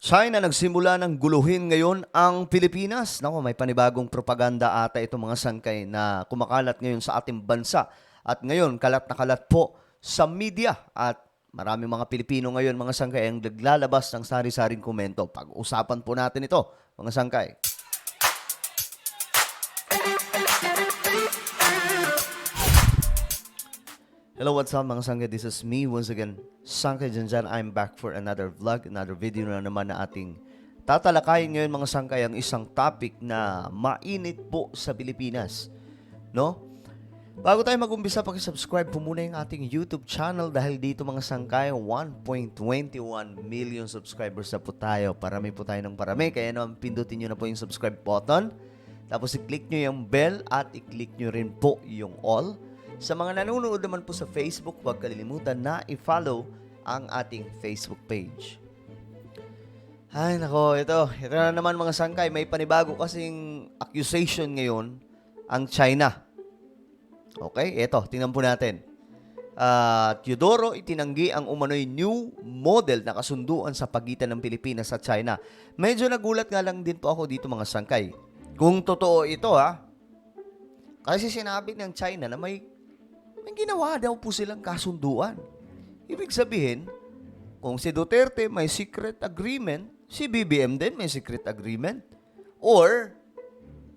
China nagsimula ng guluhin ngayon ang Pilipinas. Nako, may panibagong propaganda ata itong mga sangkay na kumakalat ngayon sa ating bansa. At ngayon, kalat na kalat po sa media. At maraming mga Pilipino ngayon, mga sangkay, ang naglalabas ng sari-saring komento. Pag-usapan po natin ito, mga sangkay. Hello, what's up mga sangkay? This is me once again, Sangkay Janjan. I'm back for another vlog, another video na naman na ating tatalakayin ngayon mga sangkay, ang isang topic na mainit po sa Pilipinas. No? Bago tayo mag-umpisa, pag-subscribe po muna yung ating YouTube channel dahil dito mga sangkay, 1.21 million subscribers na po tayo. Parami po tayo ng parami, kaya naman pindutin nyo na po yung subscribe button. Tapos i-click nyo yung bell at i-click nyo rin po yung all. Sa mga nanonood naman po sa Facebook, huwag kalilimutan na i-follow ang ating Facebook page. Ay nako, ito na naman mga sangkay, may panibago kasing accusation ngayon ang China. Okay, ito, tingnan po natin. Teodoro itinanggi ang umano'y new model na kasunduan sa pagitan ng Pilipinas at China. Medyo nagulat nga lang din po ako dito mga sangkay. Kung totoo ito kasi sinabi ng China na may ginawa daw po silang kasunduan. Ibig sabihin, kung si Duterte may secret agreement, si BBM din may secret agreement. Or,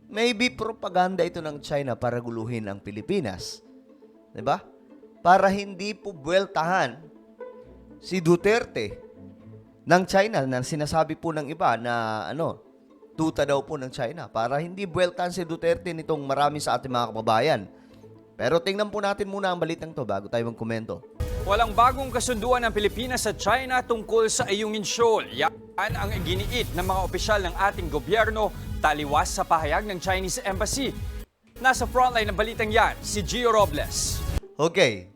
maybe propaganda ito ng China para guluhin ang Pilipinas. Diba? Para hindi po buweltahan si Duterte ng China, na sinasabi po ng iba na tuta daw po ng China. Para hindi buweltahan si Duterte nitong marami sa ating mga kababayan. Pero tingnan po natin muna ang balitang to bago tayo magkomento. Walang bagong kasunduan ng Pilipinas sa China tungkol sa Ayungin Shoal. Yan ang giniit ng mga opisyal ng ating gobyerno taliwas sa pahayag ng Chinese Embassy. Nasa frontline ng balitang yan, si Gio Robles. Okay.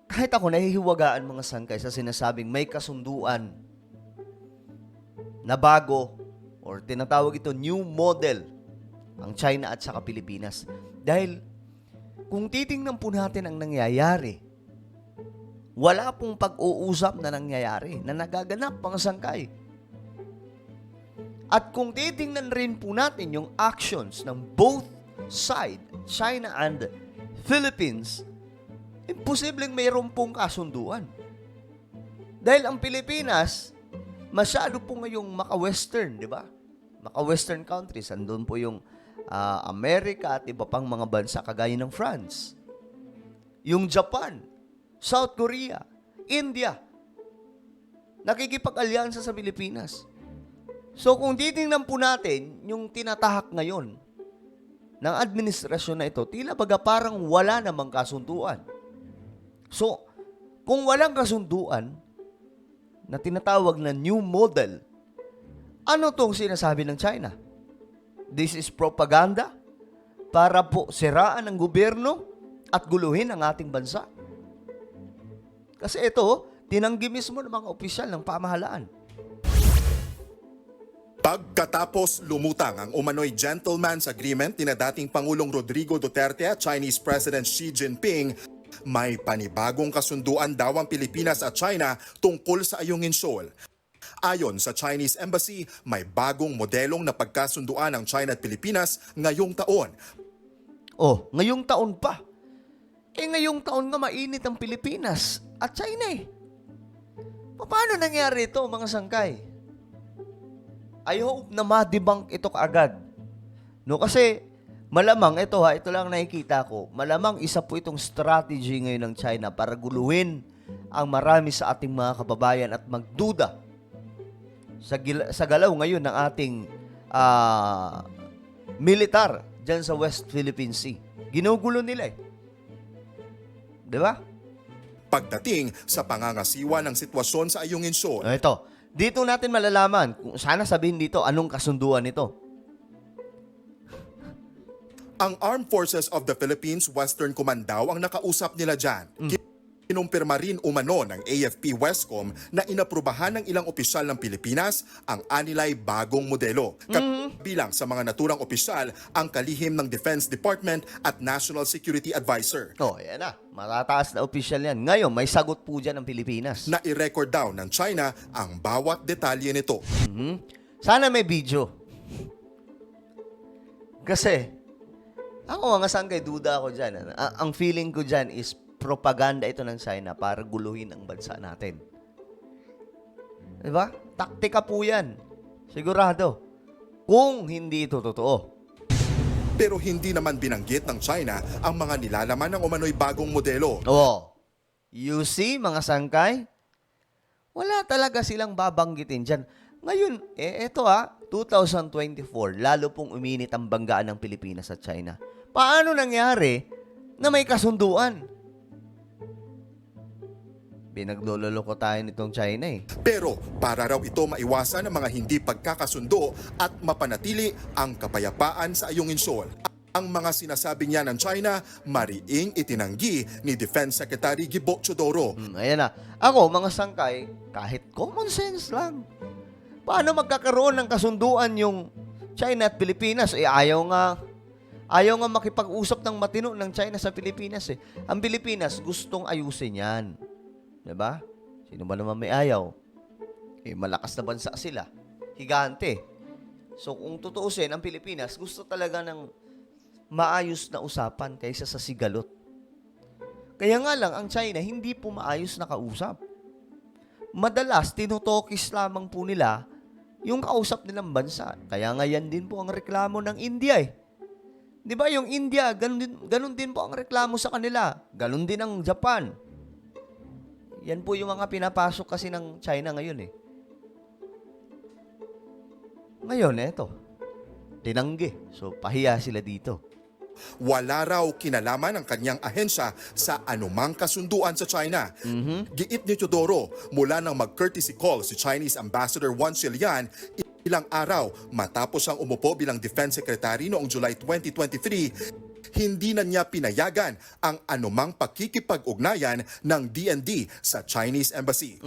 Kahit ako nahihiwagaan mga sangkay sa sinasabing may kasunduan na bago or tinatawag ito new model ang China at saka Pilipinas. Dahil kung titingnan po natin ang nangyayari, wala pong pag-uusap na nangyayari, na nagaganap mga sangkay. At kung titingnan rin po natin yung actions ng both side, China and Philippines, imposibleng mayroon pong kasunduan. Dahil ang Pilipinas, masyado po ngayong maka-western, di ba? Maka-western countries, andun po yung Amerika at iba pang mga bansa kagaya ng France. Yung Japan, South Korea, India, nakikipag-alyansa sa Pilipinas. So kung titingnan po natin yung tinatahak ngayon ng administrasyon na ito, tila baga parang wala namang kasunduan. So kung walang kasunduan na tinatawag na new model, ano tong sinasabi ng China? This is propaganda para po siraan ang gobyerno at guluhin ang ating bansa. Kasi ito, tinanggi mismo ng mga opisyal ng pamahalaan. Pagkatapos lumutang ang umano'y gentleman's agreement ni dating Pangulong Rodrigo Duterte at Chinese President Xi Jinping, may panibagong kasunduan daw ang Pilipinas at China tungkol sa Ayungin Shoal. Ayon sa Chinese Embassy, may bagong modelong na pagkasunduan ng China at Pilipinas ngayong taon. Oh, ngayong taon pa. Ngayong taon nga mainit ang Pilipinas at China eh. Paano nangyari ito mga sangkay? I hope na ma-debunk ito kaagad. No, kasi malamang ito ito lang nakikita ko. Malamang isa po itong strategy ngayon ng China para guluhin ang marami sa ating mga kababayan at magduda sa galaw ngayon ng ating militar dyan sa West Philippine Sea. Ginugulo nila eh. Di ba? Pagdating sa pangangasiwa ng sitwasyon sa Ayungin Shoal. Ito. Dito natin malalaman, kung sana sabihin dito, anong kasunduan nito. Ang Armed Forces of the Philippines Western Command daw ang nakausap nila dyan. Kinumpirma rin umano ng AFP Westcom na inaprubahan ng ilang opisyal ng Pilipinas ang anilay bagong modelo. Kabilang sa mga naturang opisyal ang kalihim ng Defense Department at National Security Advisor. Oh, yan na. Matataas na official yan. Ngayon, may sagot po dyan ng Pilipinas. Na i-record daw ng China ang bawat detalye nito. Sana may video. Kasi, ako mga sangkay, duda ako dyan. Ang feeling ko dyan is propaganda ito ng China para guluhin ang bansa natin. Diba? Taktika po yan. Sigurado. Kung hindi ito totoo. Pero hindi naman binanggit ng China ang mga nilalaman ng umano'y bagong modelo. Oh, you see, mga sangkay? Wala talaga silang babanggitin dyan. Ngayon, eto 2024, lalo pong uminit ang banggaan ng Pilipinas at China. Paano nangyari na may kasunduan? Binagloloko tayo nitong China eh. Pero para raw ito maiwasan ng mga hindi pagkakasundo at mapanatili ang kapayapaan sa Ayungin Shoal. Ang mga sinasabi niya ng China, mariing itinanggi ni Defense Secretary Gibo Chodoro. Ayan na. Ako, mga sangkay, kahit common sense lang. Paano magkakaroon ng kasunduan yung China at Pilipinas? Ayaw nga makipag-usap ng matino ng China sa Pilipinas eh. Ang Pilipinas, gustong ayusin yan. Diba? Sino ba naman may ayaw? Malakas na bansa sila. Higante. So, kung tutuusin, ang Pilipinas, gusto talaga ng maayos na usapan kaysa sa sigalot. Kaya nga lang, ang China, hindi po maayos na kausap. Madalas, tinutokis lamang po nila yung kausap nilang bansa. Kaya nga yan din po ang reklamo ng India eh. Di ba yung India, ganun din po ang reklamo sa kanila. Ganun din ang Japan. Yan po yung mga pinapasok kasi ng China ngayon eh. Ngayon, eto. Tinanggi. So, pahiya sila dito. Wala raw kinalaman ng kanyang ahensya sa anumang kasunduan sa China. Giit ni Chodoro, mula nang mag-courtesy call si Chinese Ambassador Wang Xilian ilang araw matapos ang umupo bilang Defense Secretary noong July 2023, hindi na niya pinayagan ang anumang pakikipag-ugnayan ng DND sa Chinese Embassy.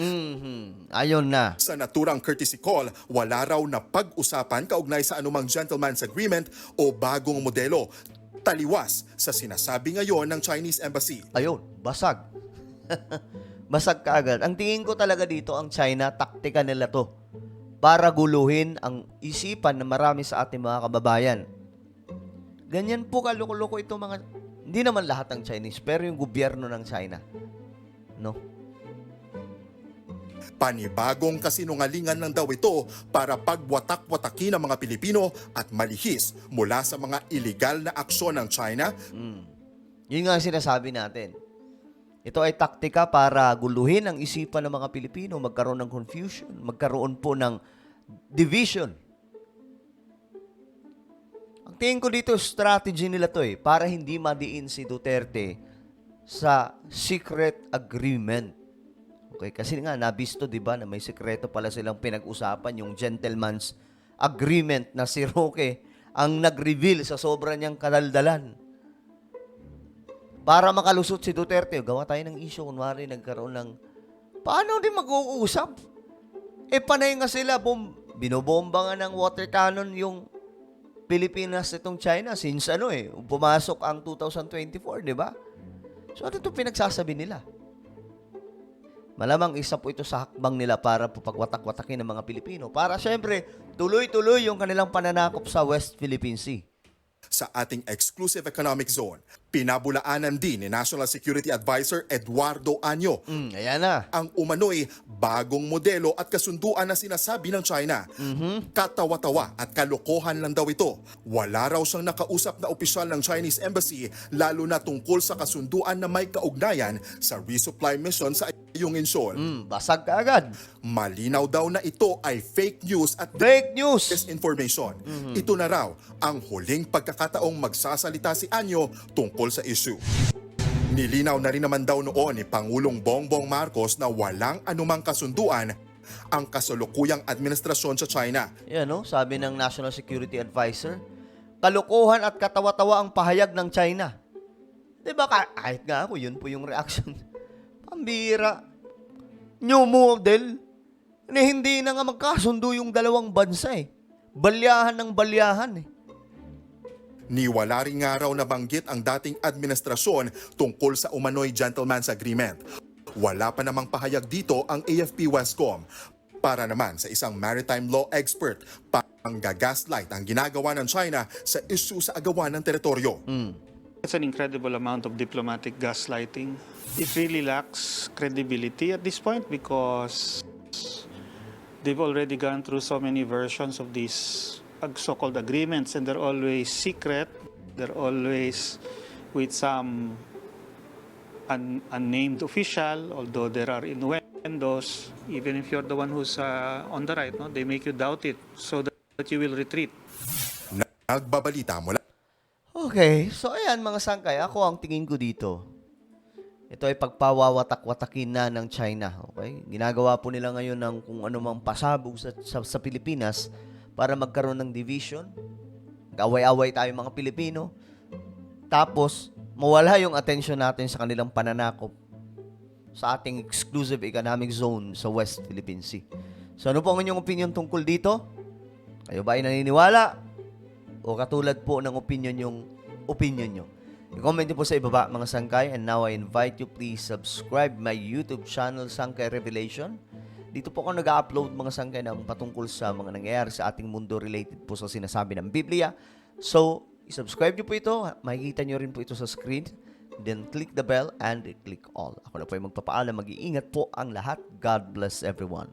Ayon na. Sa naturang courtesy call, wala raw na pag-usapan kaugnay sa anumang gentleman's agreement o bagong modelo. Taliwas sa sinasabi ngayon ng Chinese Embassy. Ayun, basag. Basag kaagad. Ang tingin ko talaga dito, ang China, taktika nila to para guluhin ang isipan ng marami sa ating mga kababayan. Ganyan po kaloko-loko ito mga, hindi naman lahat ng Chinese, pero yung gobyerno ng China. No? Panibagong kasinungalingan lang daw ito para pagwatak-watakin ng mga Pilipino at malihis mula sa mga iligal na aksyon ng China. Yun nga ang sinasabi natin. Ito ay taktika para guluhin ang isipan ng mga Pilipino, magkaroon ng confusion, magkaroon po ng division. Ang tingin ko dito, strategy nila to eh, para hindi madiin si Duterte sa secret agreement. Okay, kasi nga nabisto 'di ba na may sekreto pala silang pinag-usapan, yung gentleman's agreement na si Roque ang nag-reveal sa sobra niyang kadaldalan. Para makalusot si Duterte, gawa tayo ng issue kunwari nagkaroon ng paano din mag-uusap? Panay nga sila, binobomba nga ng water cannon yung Pilipinas itong China since pumasok ang 2024, 'di ba? So ano 'to pinagsasabi nila? Malamang isa po ito sa hakbang nila para pagwatak-watakin ng mga Pilipino. Para syempre, tuloy-tuloy yung kanilang pananakop sa West Philippine Sea. Sa ating exclusive economic zone, pinabulaanan din ni National Security Advisor Eduardo Año Ayan na. ang umano'y bagong modelo at kasunduan na sinasabi ng China. Katawa-tawa at kalokohan lang daw ito. Wala raw siyang nakausap na opisyal ng Chinese Embassy lalo na tungkol sa kasunduan na may kaugnayan sa resupply mission sa Ayungin Shoal. Basag ka agad. Malinaw daw na ito ay fake news at Fake news! disinformation. Ito na raw ang huling pagkakataong magsasalita si Año tungkol sa issue. Nilinaw na rin naman daw noon ni Pangulong Bongbong Marcos na walang anumang kasunduan ang kasalukuyang administrasyon sa China. Yan sabi ng National Security Advisor, kalokohan at katawa-tawa ang pahayag ng China. Diba kahit nga ako, yun po yung reaction. Ang bira. New model. Na hindi na nga magkasundo yung dalawang bansa eh. Balyahan ng balyahan eh. Niwala rin nga raw nabanggit ang dating administrasyon tungkol sa umano'y gentleman's agreement. Wala pa namang pahayag dito ang AFP Westcom. Para naman sa isang maritime law expert, panggagaslight ang ginagawa ng China sa issue sa agawan ng teritoryo. It's an incredible amount of diplomatic gaslighting. It really lacks credibility at this point because they've already gone through so many versions of these so-called agreements, and they're always secret. They're always with some unnamed official, although there are innuendos. Even if you're the one who's on the right, no, they make you doubt it so that you will retreat. Nagbabalita mula Okay, so ayan mga sangkay, ako ang tingin ko dito. Ito ay pagpawawatak-watakin na ng China. Okay? Ginagawa po nila ngayon ng kung ano mang pasabog sa Pilipinas para magkaroon ng division. Away-away tayo mga Pilipino. Tapos, mawala yung attention natin sa kanilang pananakop sa ating exclusive economic zone sa West Philippine Sea. So ano po ang inyong opinion tungkol dito? Kayo ba ay naniniwala? O katulad po ng opinion nyo? I-comment niyo po sa ibaba mga sangkay. And now I invite you, please subscribe my YouTube channel, Sangkay Revelation. Dito po ako nag-upload mga sangkay ng patungkol sa mga nangyayari sa ating mundo related po sa sinasabi ng Biblia. So, i-subscribe niyo po ito. Makikita niyo rin po ito sa screen. Then click the bell and click all. Ako na po ay magpapaalam. Mag-iingat po ang lahat. God bless everyone.